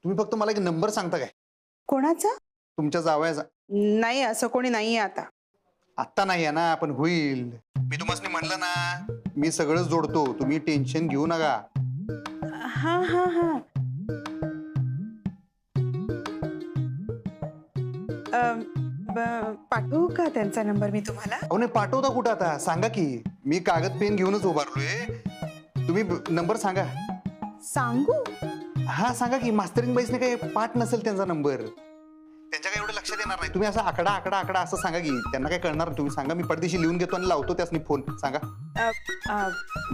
तुम्ही फक्त मला एक नंबर सांगता काय? कोणाचा? तुमच्या जावयाचा. नाही, असं कोणी नाहीये आता. आत्ता नाही आहे ना, पण होईल. मी तुम्हाला म्हणलं ना, मी सगळं जोडतो, तुम्ही टेन्शन घेऊ नका. हा हा हा पाठवू का त्यांचा नंबर मी तुम्हाला? अहो नाही, पाठवता कुठं आता? सांगा की. मी कागद पेन घेऊनच उभारलोय. तुम्ही नंबर सांगा. सांगू? हा सांगा की. मास्तरीन बाईसने काही पाठ नसेल त्यांचा नंबर. त्यांच्या काही एवढं लक्षात येणार नाही. तुम्ही असं आकडा आकडा आकडा असं सांगा की. त्यांना काय कळणार? तुम्ही सांगा, मी पडदेशी लिहून घेतो आणि लावतो त्यासनी फोन. सांगा.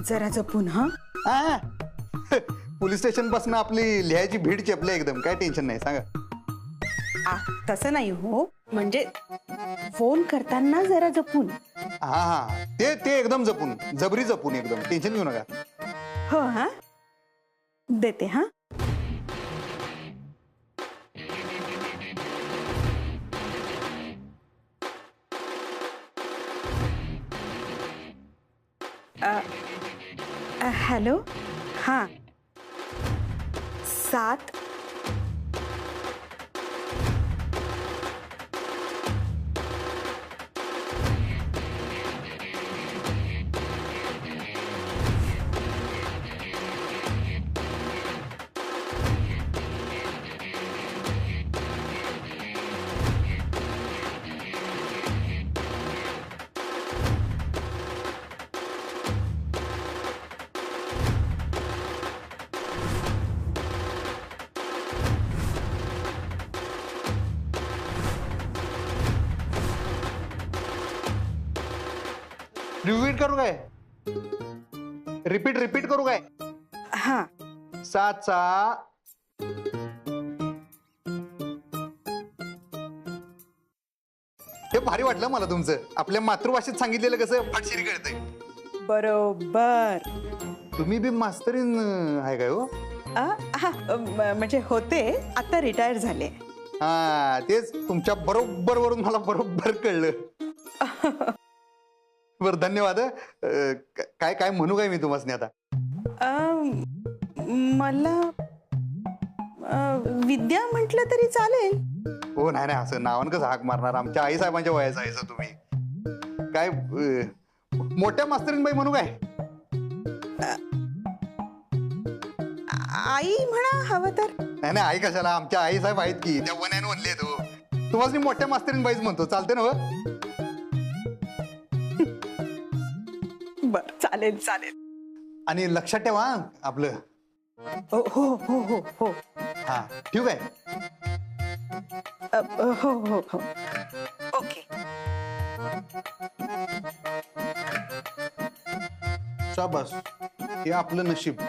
जरा जपून. हा हा पोलीस स्टेशन पासून आपली लिहायची भीड चेपली एकदम. काय टेन्शन नाही. सांगा. तसं नाही हो, म्हणजे फोन करताना जरा जपून. हा हा ते एकदम जपून, जबरी जपून एकदम. टेन्शन घेऊ नका. हो. हा देते. हा हॅलो. हा 7 रिपीट करू काय? रिपीट करू काय? हा 7 हे भारी वाटलं मला तुमचं. आपल्या मातृभाषेत सांगितलेलं कसं फाटशिरी कळतंय. बरोबर. तुम्ही बी मास्तरीन आहे काय हो? म्हणजे होते, आता रिटायर झाले. हा तेच तुमच्या बरोबर वरून मला बरोबर कळलं. बर धन्यवाद. काय काय म्हणू काय मी तुम्हाला आता? मला विद्या म्हटलं तरी चालेल. हो नाही नाही, असं नावान कसं हाक मारणार? आमच्या आई साहेबांच्या वयाचं आहे सर तुम्ही. काय मोठ्या मास्तरीन बाई म्हणू काय? आई म्हणा हवं तर. नाही नाही, आई कशाला? आमच्या आई साहेब आहेत की, त्या वन्याने म्हणले तो. तुम्हाला मोठ्या मास्तरीन बाईच म्हणतो. चालते ना? बर चालेल चालेल. आणि लक्षात ठेवा आपलं. हो हो हो हो हो. हा ठीक आहे. हो हो हो. ओके. शाबास, हे आपलं नशीब.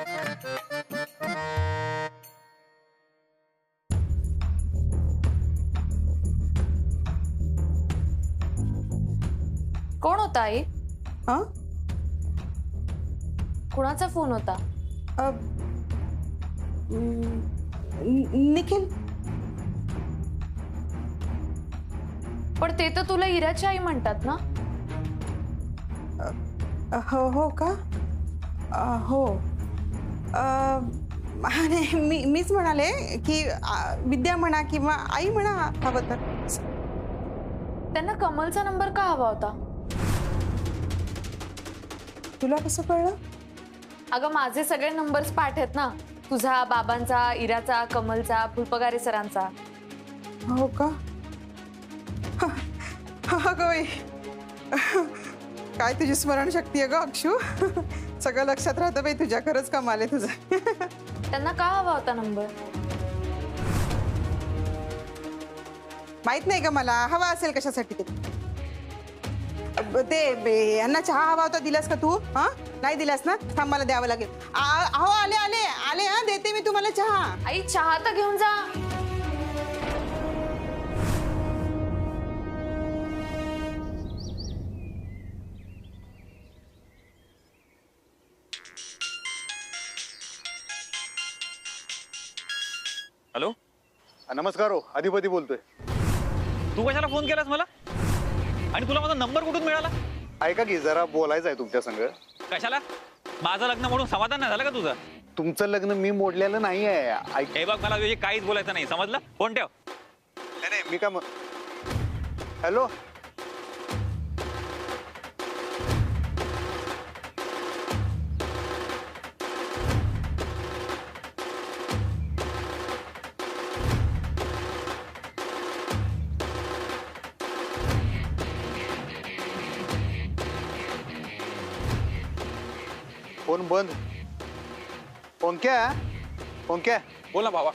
कोण होता आई? हा कुणाचा फोन होता? निखिल. पण ते तर तुला इराची आई म्हणतात ना? हो हो का? हो. मीच म्हणाले की विद्या म्हणा किंवा आई म्हणा हवं तर. त्यांना कमलचा नंबर का हवा होता? तुला कसं कळलं? अगं माझे सगळे नंबर्स पाठ आहेत ना, तुझा, बाबांचा, इराचा, कमलचा, फुलपगारे सरांचा. हो का? बाई, काय तुझी स्मरणशक्ती आहे ग अक्षू. सगळं लक्षात राहतं बाई तुझ्या. खरंच कमाल आहे तुझं. त्यांना का हवा होता नंबर? माहित नाही का मला. हवा असेल कशासाठी ते यांना चहा हवा होता. दिलास का तू? हा नाही दिलास ना? थांब, मला द्यावं लागेल. अहो आले आले आले. हा देते मी तुम्हाला चहा. आई चहा तर घेऊन जा. हॅलो. नमस्कार हो, अधिपती बोलतोय. तू कशाला फोन केलास मला? आणि तुला माझा नंबर कुठून मिळाला? ऐका की, जरा बोलायचं आहे तुमच्या संग. कशाला? माझं लग्न म्हणून समाधान नाही झालं का तुझं? तुमचं लग्न मी मोडलेलं नाही आहे. हे बघ, मला तुझी काहीच बोलायचं नाही, समजलं? फोन ठेव. नाही मी का हॅलो. फोन बंद. ओंक्या बोल ना भावा.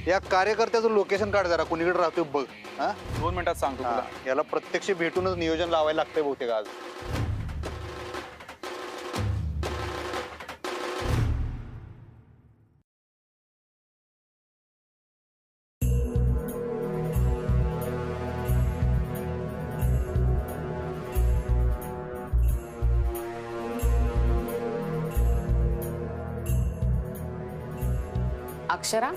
या कार्यकर्त्याचं लोकेशन काढ जरा, कुणीकडे राहतोय बघ. हा 2 मिनिटात सांगतो तुला. याला प्रत्यक्ष भेटूनच नियोजन लावायला लागतंय बहुतेक आज. अक्षरा,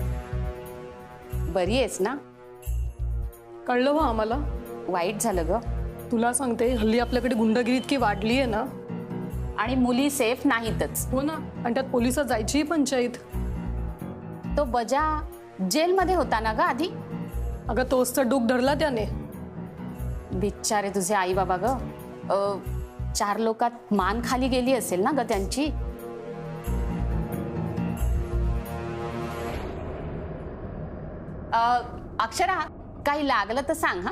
बरी आहेस ना? कळलं हो आम्हाला. वाईट झालं ग. तुला सांगते, हल्ली आपल्याकडे गुंडगिरी इतकी वाढली आहे ना. आणि मुली सेफ नाहीतच. हो ना, आणि त्यात पोलिसात जायची पंचायत. तो बजा जेलमध्ये होता ना ग आधी. अगं तोच तर डूक धरला त्याने. बिचारे तुझे आई बाबा ग. 4 लोकात मान खाली गेली असेल ना ग त्यांची. अक्षरा, काही लागलं तर सांग हा.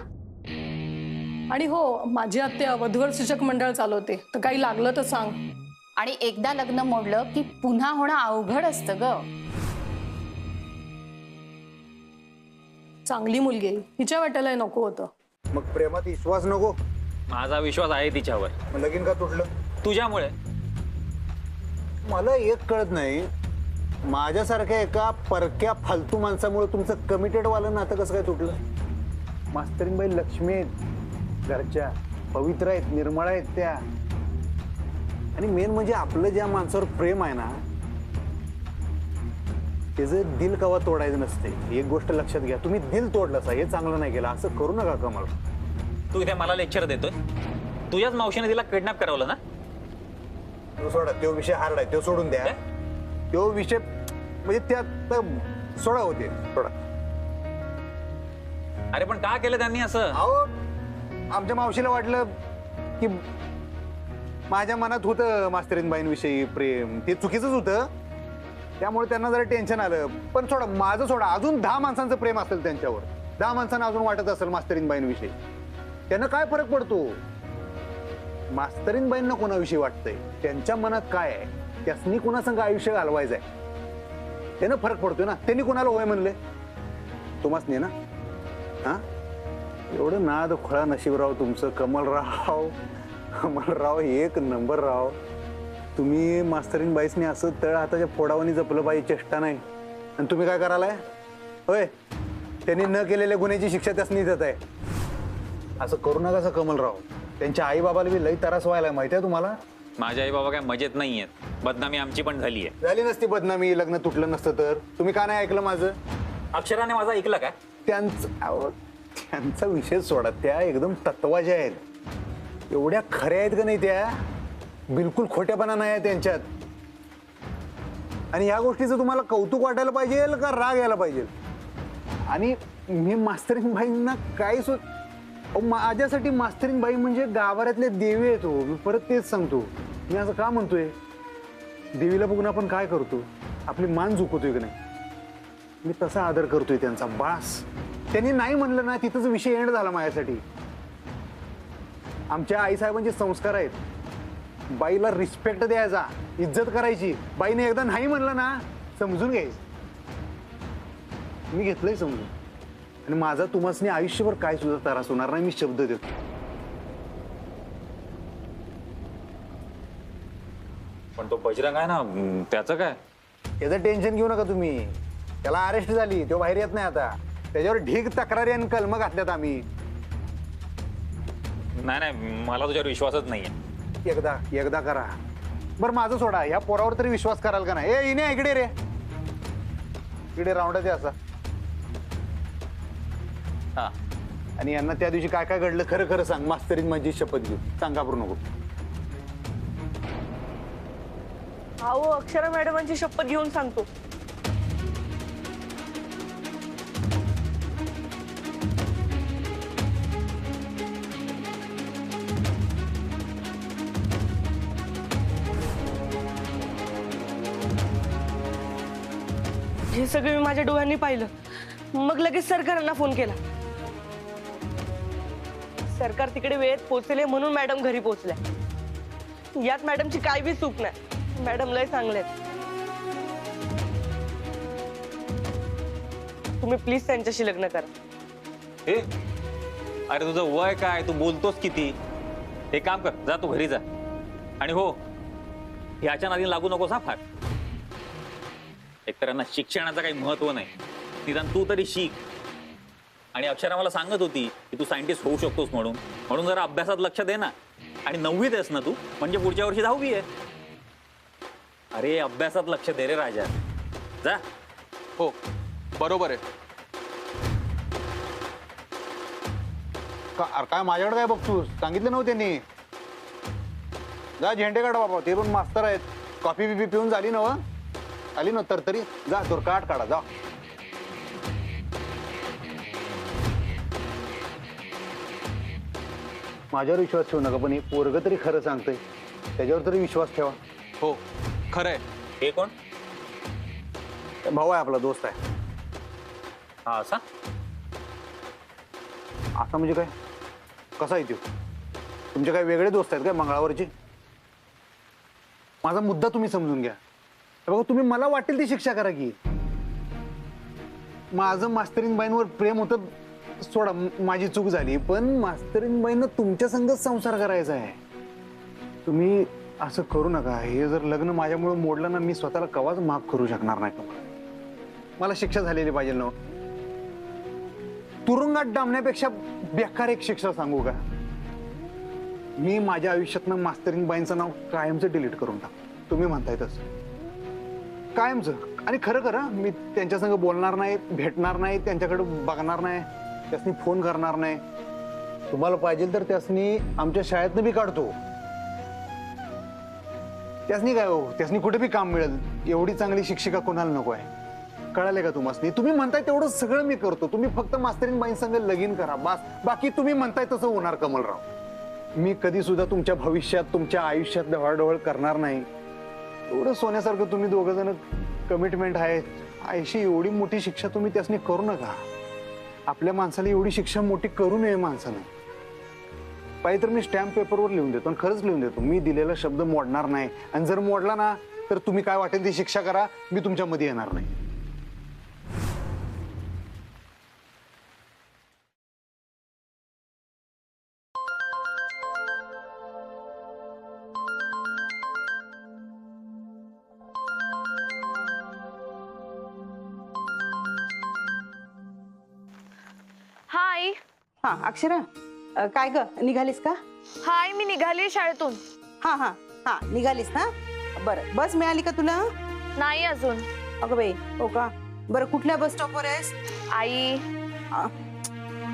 आणि हो, माझी आत्या वधूवर सूचक मंडळ चालवते, तर काही लागलं तर सांग. आणि एकदा लग्न मोडलं की पुन्हा होणं अवघड असतं ग. चांगली मुलगी आहे, हिच्या वाट्याला नको होतं. मग प्रेमात विश्वास नको. माझा विश्वास आहे तिच्यावर, मग लगीन का तुटलं? तुझ्यामुळे. मला एक कळत नाही, माझ्यासारख्या एका परक्या फालतू माणसामुळे तुमचं कमिटेड वालं नातं कसं काय तुटलं? मास्तरीनबाई लक्ष्मी आहेत, घरच्या पवित्र आहेत, निर्मळ आहेत त्या. आणि मेन म्हणजे आपलं ज्या माणसावर प्रेम आहे ना, त्याचं दिल कवा तोडायचं नसते. एक गोष्ट लक्षात घ्या, तुम्ही दिल तोडलं हे चांगलं नाही केलं. असं करू नका कमल. तू इथे मला लेक्चर देतोय? तुझ्याच मावशीने तिला किडनॅप करवलं ना? तो सोडा, तो विषय हार्ड आहे, तो सोडून द्या. तो विषय म्हणजे त्यात सोडा होते सोडा. अरे पण का केलं त्यांनी असं? अहो, आमच्या मावशीला वाटलं की माझ्या मनात होतं मास्तरीनबाईंविषयी प्रेम, ते चुकीचंच होतं. त्यामुळे त्यांना जरा टेन्शन आलं. पण सोडा, माझं सोडा, अजून 10 माणसांचं प्रेम असेल त्यांच्यावर, 10 माणसांना अजून वाटत असेल मास्तरीनबाईंविषयी, त्यांना काय फरक पडतो? मास्तरीनबाईंना कोणाविषयी वाटतंय, त्यांच्या मनात काय आहे, त्यासनी कोणासंग आयुष्य घालवायचंय, त्यांना फरक पडतोय ना. त्यांनी कोणाला होय म्हणले? तुम्हाच नाही ना. हा, एवढं नाद खोळा नशीबराव तुमचं. कमलराव एक नंबर राव. तुम्ही मास्तरीनबाईसनी असं तळ हाताच्या फोडावानी जपलं पाहिजे, चेष्टा नाही. आणि तुम्ही काय करायलाय? होय, त्यांनी न केलेल्या गुन्ह्याची शिक्षा त्यासनी देत आहे. असं करू नका कमलराव. त्यांच्या आई बाबाला बी लई त्रास व्हायला, माहिती आहे तुम्हाला? माझे आई बाबा काय मजेत नाहीयेत. बदनामी आमची पण झाली आहे. झाली नसती बदनामी, लग्न तुटलं नसतं तर. तुम्ही का नाही ऐकलं माझं? अक्षराने माझा ऐकलं काय? त्यांचा विषय सोडा, त्या एकदम तत्वाच्या आहेत. एवढ्या खऱ्या आहेत का नाही त्या? बिलकुल खोट्यापणा नाही आहे त्यांच्यात. आणि या गोष्टीचं तुम्हाला कौतुक वाटायला पाहिजे का राग यायला पाहिजे? आणि मी मास्तरीनबाईंना काय माझ्यासाठी मास्तरीनबाई म्हणजे गाभाऱ्यातले देवी आहेत. हो, मी परत तेच सांगतो. मी असं का म्हणतोय? देवीला बघून आपण काय करतो? आपली मान झुकवतोय की नाही? मी तसा आदर करतोय त्यांचा. बास, त्यांनी नाही म्हणलं ना, तिथंच विषय एंड झाला माझ्यासाठी. आमच्या आईसाहेबांचे संस्कार आहेत, बाईला रिस्पेक्ट द्यायचा, इज्जत करायची. बाईने एकदा नाही म्हणलं ना, समजून घ्यायचं. मी घेतलंय समजून. आणि माझा तुम्हासनी आयुष्यभर काय सुद्धा त्रास होणार नाही, मी शब्द देतो. पण तो बजरंग आहे ना, त्याचं काय? त्याचं टेन्शन घेऊ नका तुम्ही. त्याला अरेस्ट झाली, तो बाहेर येत नाही आता. त्याच्यावर ढीग तक्रारी आणि कलम घातल्यात आम्ही. नाही, मला तुझ्यावर विश्वासच नाहीये. एकदा करा बरं. माझं सोडा, ह्या पोरावर तरी विश्वास कराल का नाही? ए इने, इकडे रे, इकडे राऊंडात असा. हा, आणि यांना त्या दिवशी काय काय घडलं खरं खरं सांग. मास्तरीन माझी शपथ घेऊ, सांगा करू नको. अहो अक्षरा मॅडमांची शपथ घेऊन सांगतो. हे सगळं मी माझ्या डोळ्यांनी पाहिलं. मग लगेच सरकारांना फोन केला. सरकार तिकडे वेळेत पोहोचले म्हणून मॅडम घरी पोहोचल्या. यात मॅडमची काय बी चूक नाही. मॅडम लय चांगलेत. तुम्ही प्लीज त्यांच्याशी लग्न करा. ए अरे तुझं वय काय, तू बोलतोस किती? हे काम कर, जा तू घरी जा. आणि हो, ह्याच्या नादी लागू नकोस हा फार. एकतर यांना शिक्षणाचं काही महत्व नाही. निदान तू तरी शिक. आणि अक्षरा मला सांगत होती की तू सायंटिस्ट होऊ शकतोस म्हणून जरा अभ्यासात लक्ष दे ना. आणि 9वीत आहेस ना तू, म्हणजे पुढच्या वर्षी 10वी आहे. अरे अभ्यासात लक्ष दे रे राजा, जा. हो बरोबर आहे. काय माझ्याकडे काय बघतोस? सांगितलं नव्हतं त्यांनी. जा झेंडे काढा बाबा, ते पण मास्तर आहेत. कॉफी बिफी पिऊन झाली ना? आली ना तर तरी जा, तो काट काढा जा. माझ्यावर विश्वास ठेवू नका, पण हे पोरग तरी खरं सांगतंय, त्याच्यावर तरी विश्वास ठेवा. हो खरंय. हे कोण? भाऊ आहे, आपला दोस्त आहे. हा असा? असं म्हणजे काय? कसा आहे तो? तुमचे काय वेगळे दोस्त आहेत काय मंगळावरची? माझा मुद्दा तुम्ही समजून घ्या. बघा, तुम्ही मला वाटेल ती शिक्षा करा की. माझं मास्तरीनबाईंवर प्रेम होतं, सोडा, माझी चूक झाली. पण मास्तरीनबाईंना तुमच्या संगच संसार करायचा आहे. तुम्ही असं करू नका. हे जर लग्न माझ्यामुळे मोडलं ना, मी स्वतःला कवाच माफ करू शकणार नाही. मला शिक्षा झालेली पाहिजे ना. तुरुंगात डांबण्यापेक्षा बेकार एक शिक्षा सांगू का? मी माझ्या आयुष्यातनं मास्तरीनबाईंचं नाव कायमचं डिलीट करून टाक. तुम्ही म्हणताय तसं कायमचं. आणि खरं करा, मी त्यांच्या संग बोलणार नाही, भेटणार नाही, त्यांच्याकडे बघणार नाही, त्यासनी फोन करणार नाही. तुम्हाला पाहिजे तर त्यासनी आमच्या शाळेतनं बी काढतो. त्यासनी काय हो, त्यासनी कुठे बी काम मिळेल. एवढी चांगली शिक्षिका कोणाला नको आहे? कळाले का तुम्हाला? तुम्ही म्हणताय तेवढं सगळं मी करतो. तुम्ही फक्त मास्तरीनबाईंसंग लगीन करा बस. बाकी तुम्ही म्हणताय तसं होणार कमलराव. मी कधी सुद्धा तुमच्या भविष्यात, तुमच्या आयुष्यात ढवळाढवळ करणार नाही. एवढं सोन्यासारखं तुम्ही दोघं जण कमिटमेंट आहेत. अशी एवढी मोठी शिक्षा तुम्ही त्यासनी करू नका. आपल्या माणसाला एवढी शिक्षा मोठी करू नये माणसानं. पाहिजे तर मी स्टॅम्प पेपरवर लिहून देतो, आणि खरंच लिहून देतो, मी दिलेला शब्द मोडणार नाही. आणि जर मोडला ना, तर तुम्ही काय वाटेल ती शिक्षा करा, मी तुमच्या मध्ये येणार नाही. हाय. हा अक्षरा, काय ग, निघालीस का? हाय, मी निघाली शाळेतून. हा हा हा, निघालीस ना? बरं, बस मिळाली का तुला? नाही अजून. अगं बाई, हो का? बरं, कुठल्या बस स्टॉपवर आहेस? आई.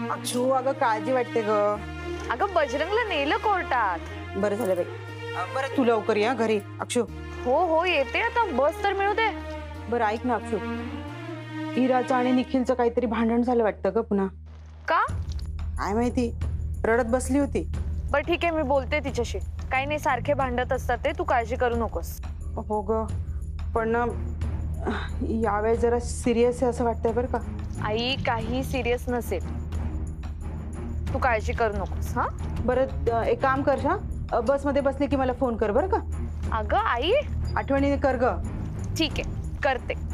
अक्षू, अगं काळजी वाटते ग. अगं बजरंगला नेलं कोर्टात. बरं झालं बाई. बरं, तू लवकर या घरी. अक्षू. हो येते आता, बस तर मिळू दे. बरं ऐक ना अक्षू, इराचं आणि निखिलचं काहीतरी भांडण झालं वाटतं ग पुन्हा. का? काय माहिती, रडत बसली होती. बरं ठीक आहे, मी बोलते तिच्याशी. काही नाही, सारखे भांडत असतात ते, तू काळजी करू नकोस. हो ग, पण यावेळेस जरा सिरियस आहे असं वाटतंय बरं का. आई, काही सिरियस नसेल, तू काळजी करू नकोस. हा बरं, एक काम कर, हा बसमध्ये बसले की मला फोन कर बरं का. अगं आई. आठवणीने कर ग. ठीक आहे, करते.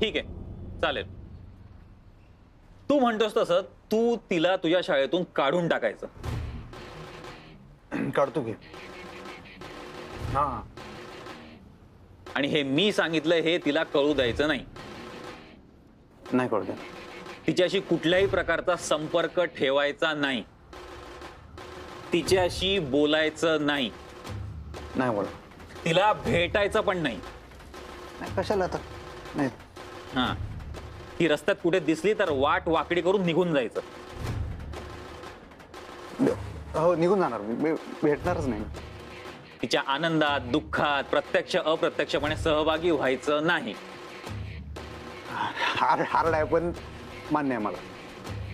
ठीक आहे, चालेल. तू म्हणतोस तसं तू तिला तुझ्या शाळेतून काढून टाकायचं. काढतो की. हा. आणि हे मी सांगितलं हे तिला कळू द्यायचं नाही. नाही कळतो. तिच्याशी कुठल्याही प्रकारचा संपर्क ठेवायचा नाही. तिच्याशी बोलायचं नाही. नाही बोला. तिला भेटायचं पण नाही. कशाला आता? नाही. हा, ती रस्त्यात कुठे दिसली तर वाट वाकडी करून निघून जायचं. हो निघून जाणार मी भेटणारच नाही. तिच्या आनंदात दुःखात प्रत्यक्ष अप्रत्यक्षपणे सहभागी व्हायचं नाही. हार्ड आहे पण मान्य आहे मला.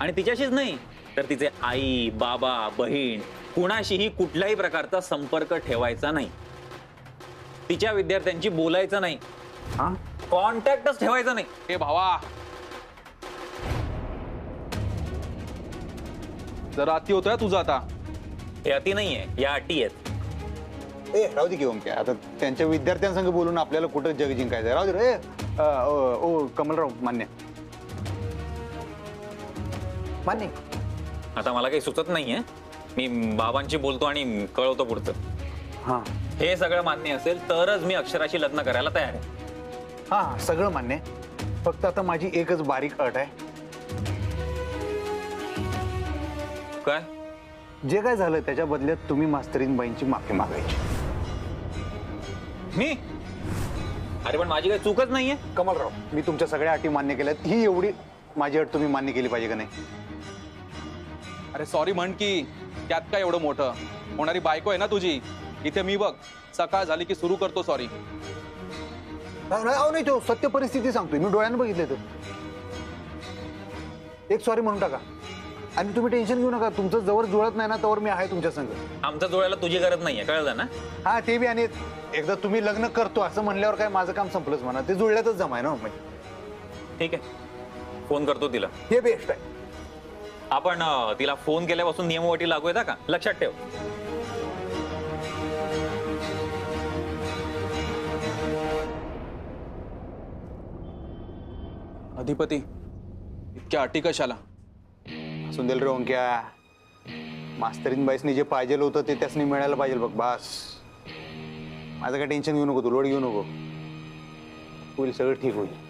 आणि तिच्याशीच नाही तर तिचे आई बाबा बहीण कुणाशीही कुठल्याही प्रकारचा संपर्क ठेवायचा नाही. तिच्या विद्यार्थ्यांची बोलायचं नाही. हा कॉन्टॅक्टच ठेवायचा नाही. ए भावा, जरा अति होतोय तुझं आता. हे अति नाहीये, या अटी आहेत. ए राहू दे घेऊन काय आता त्यांच्या विद्यार्थ्यांसंग बोलून आपल्याला कुठं जग जिंकायचं. राहू दे रे. ओ कमलराव मान्य मान्य. आता मला काही सुचत नाहीये. मी बाबांशी बोलतो आणि कळवतो पुढचं. हा हे सगळं मान्य असेल तरच मी अक्षराशी लग्न करायला तयार आहे. हा सगळं मान्य आहे. फक्त आता माझी एकच बारीक अट आहे. काय? जे काय झालं त्याच्या बदल्यात तुम्ही मास्तरीनबाईंची माफी मागायची. मी? अरे पण माझी काही चूकच नाहीये. कमलराव मी तुमच्या सगळ्या अटी मान्य केल्यात. ही एवढी माझी अट तुम्ही मान्य केली पाहिजे का नाही? अरे सॉरी म्हण की, त्यात काय एवढं मोठं. होणारी बायको आहे ना तुझी. इथे मी बघ सकाळ झाली की सुरू करतो सॉरी. नाही तो सत्य परिस्थिती सांगतोय मी, डोळ्यानं बघितले तर. एक सॉरी म्हणून टाका आणि तुम्ही टेन्शन घेऊ नका. तुमचं जवळ जुळत नाही ना तवर मी आहे तुमच्या संग. आमच्या जोड्याला तुझी गरज नाहीये, कळलं ना? हा ते बी. आणि एकदा तुम्ही लग्न करतो असं म्हणल्यावर काय माझं काम संपलंच म्हणा. ते जुळल्यातच जमाय ना. म्हणजे ठीक आहे, फोन करतो तिला. हे बेस्ट आहे. आपण तिला फोन केल्यापासून नियमवटी लागू येतात का? लक्षात ठेव. अधिपती, इतक्या अटी कशाला? सुंदर रे ओंक्या, मास्तरीनबाईसनी जे पाहिजे होतं ते त्यासनी मिळायला पाहिजे बघ. बस माझं काय टेन्शन घेऊ नको, तू लोड घेऊ नको. होईल सगळं ठीक होईल.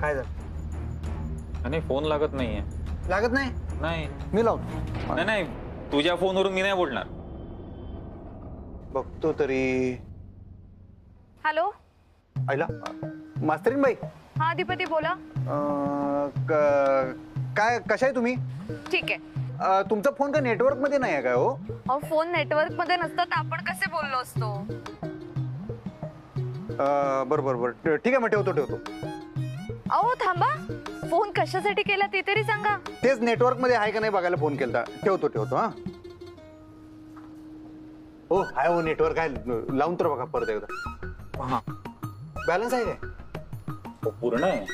काय झालं? आणि फोन लागत नाहीये. लागत नाही? नाही मी लावतो. नाही नाही, तुझ्या फोनवरून मी नाही बोलणार. बघतो तरी. हॅलो. आईला मास्तरीनबाई. हा अधिपती बोला. काय कशा आहे तुम्ही? ठीक आहे. तुमचा फोन का नेटवर्क मध्ये नाही आहे काय? हो अहो फोन नेटवर्क मध्ये नसतात आपण कसे बोललो असतो. बरं बरं बरं ठीक आहे मग ठेवतो. अहो थांबा, फोन कशासाठी केला ते तरी सांगा. तेच नेटवर्क मध्ये आहे का नाही बघायला फोन केला. ठेवतो हा. हो आहे हो नेटवर्क आहे. लावून तर बघा परत एकदा. हा बॅलन्स आहे काय? हो, पूर्ण आहे.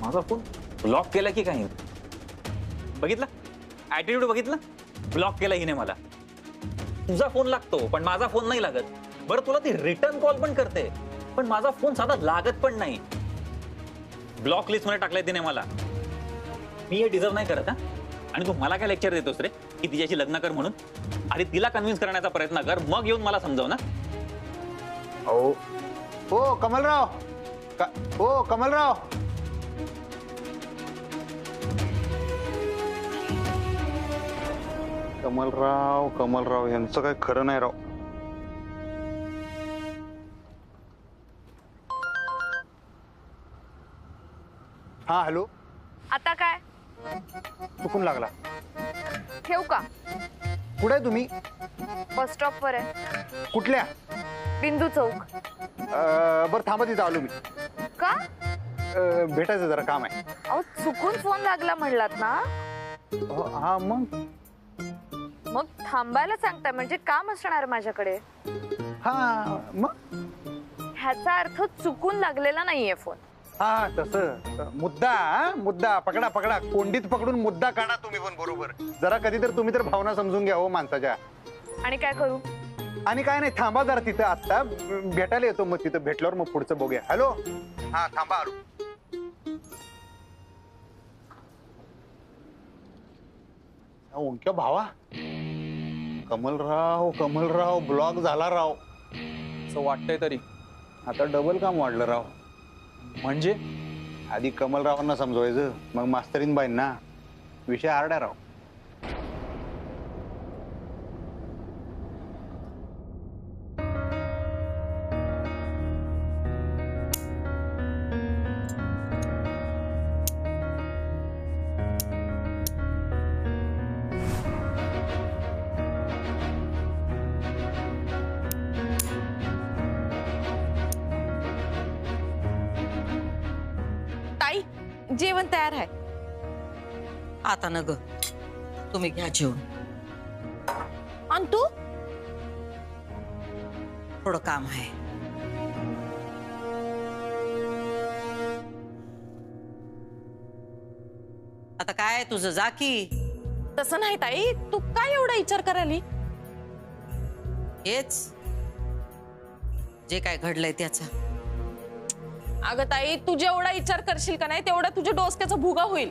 माझा फोन ब्लॉक केला की काही? बघितलं ऍटिट्यूड, बघितलं? ब्लॉक केला हिने मला. तुझा फोन लागतो पण माझा फोन नाही लागत. बरं तुला ती रिटर्न कॉल पण करते पण माझा फोन साधा लागत पण नाही. ब्लॉक लिस्ट मध्ये टाकलाय तिने मला. मी हे डिझर्व नाही करत. हा आणि तू मला काय लेक्चर देतोस रे की तिच्याशी लग्न कर म्हणून? अरे तिला कन्व्हिन्स करण्याचा प्रयत्न कर, मग येऊन मला समजाव ना. हो हो कमलराव. हो कमलराव. कमलराव यांचं काय खरं नाही राव. हा हॅलो. आता काय? चुकून लागला. ठेवू का? कुठे आहे तुम्ही? बस स्टॉप वर आहे. कुठल्या? बिंदू चौक. बरं थांबा तिथं आलो मी. का? भेटायचं जरा काम आहे. अहो चुकून फोन लागला म्हणलात ना. हा मग थांबायला सांगताय म्हणजे काम असणार माझ्याकडे. हा मग ह्याचा अर्थ चुकून लागलेला नाहीये फोन. हा तसं मुद्दा पकडा कोंडीत पकडून मुद्दा काढा तुम्ही पण. बरोबर. जरा कधी तर तुम्ही तर भावना समजून घ्या हो माणसाच्या. आणि काय करू? आणि काय नाही, थांबा जरा तिथं आत्ता भेटायला येतो, मग तिथं भेटल्यावर मग पुढचं बघूया. हॅलो, हा थांबा आलो. ओंक्या भावा, कमलराव ब्लॉक झाला राव. असं वाटतंय तरी. आता डबल काम वाढलं राव. म्हणजे आधी कमलरावांना समजवायचं, मग मास्तरीन बाईंना. विषय हार्ड आहे राव. ताई, जेवण तयार आहे. आता न ग, तुम्ही घ्या जेवण. आणि तू? थोडं काम आहे. आता काय तुझं, जा की. तसं नाही ताई, तू काय एवढा विचार करायली? हेच जे काय घडलंय त्याचा. अगं ताई, तू जेवढा विचार करशील का नाही तेवढा तुझ्या डोसक्याचा भुगा होईल.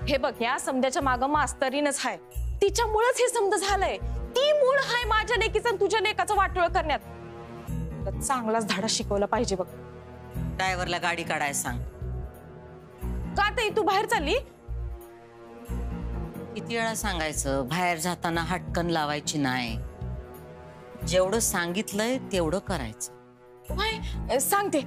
हे बघ, या समजाच्या मागं मास्तरीनच आहे. तिच्यामुळेच हे समज झालंय. ती मूळ हाय माझ्या लेकीचं आणि तुझ्या लेकाचं वाटोळ करण्यात. तुला चांगलाच धडा शिकवला पाहिजे बघ. ड्रायव्हरला गाडी काढायला सांग. का ताई, तू बाहेर चालली? किती वेळा सांगायचं, बाहेर जाताना हटकन लावायची नाही. जेवढं सांगितलंय तेवढं करायचं. सांगते.